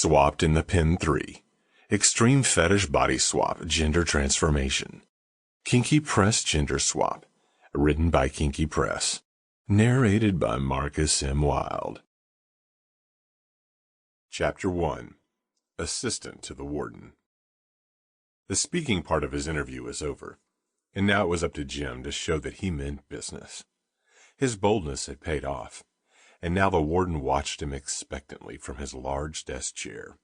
Swapped in the Pen 3. Extreme Fetish Body Swap Gender Transformation. Kinky Press Gender Swap. Written by Kinky Press. Narrated by Marcus M. Wilde. Chapter 1. Assistant to the Warden. The speaking part of his interview was over, and now it was up to Jim to show that he meant business. His boldness had paid off, and now the warden watched him expectantly from his large desk chair.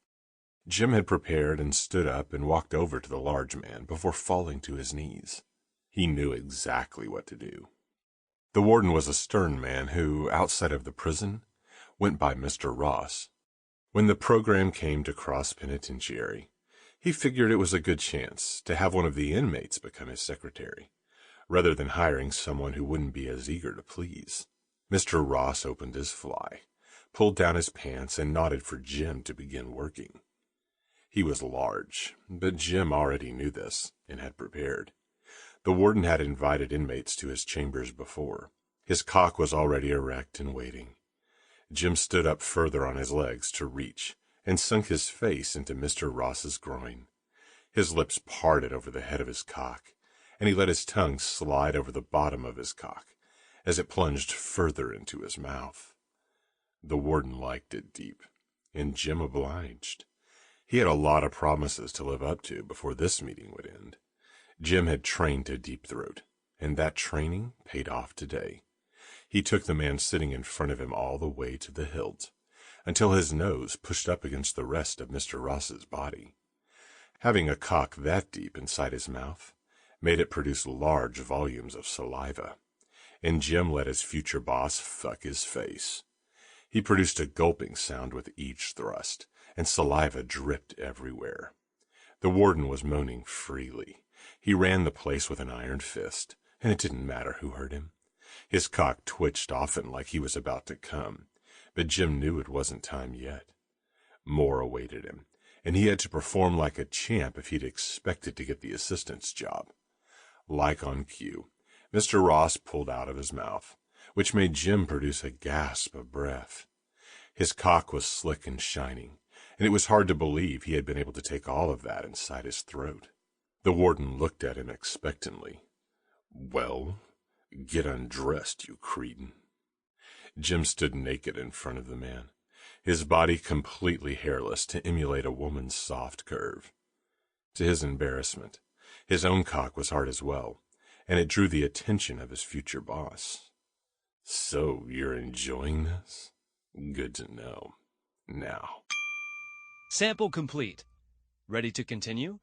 Jim had prepared and stood up and walked over to the large man before falling to his knees. He knew exactly what to do. The warden was a stern man who, outside of the prison, went by Mr. Ross. When the program came to Cross Penitentiary, he figured it was a good chance to have one of the inmates become his secretary, rather than hiring someone who wouldn't be as eager to please. Mr. Ross opened his fly, pulled down his pants, and nodded for Jim to begin working. He was large, but Jim already knew this and had prepared. The warden had invited inmates to his chambers before. His cock was already erect and waiting. Jim stood up further on his legs to reach and sunk his face into Mr. Ross's groin. His lips parted over the head of his cock, and he let his tongue slide over the bottom of his cock as it plunged further into his mouth. The warden liked it deep, and Jim obliged. He had a lot of promises to live up to before this meeting would end. Jim had trained to deep throat, and that training paid off today. He took the man sitting in front of him all the way to the hilt, until his nose pushed up against the rest of Mr. Ross's body. Having a cock that deep inside his mouth made it produce large volumes of saliva, and Jim let his future boss fuck his face. He produced a gulping sound with each thrust, and saliva dripped everywhere. The warden was moaning freely. He ran the place with an iron fist, and it didn't matter who heard him. His cock twitched often like he was about to come, but Jim knew it wasn't time yet. More awaited him, and he had to perform like a champ if he'd expected to get the assistant's job. Like on cue, Mr. Ross pulled out of his mouth, which made Jim produce a gasp of breath. His cock was slick and shining, and it was hard to believe he had been able to take all of that inside his throat. The warden looked at him expectantly. "Well, get undressed, you cretin." Jim stood naked in front of the man, his body completely hairless to emulate a woman's soft curve. To his embarrassment, his own cock was hard as well, and it drew the attention of his future boss. "So you're enjoying this? Good to know. Now." Sample complete. Ready to continue?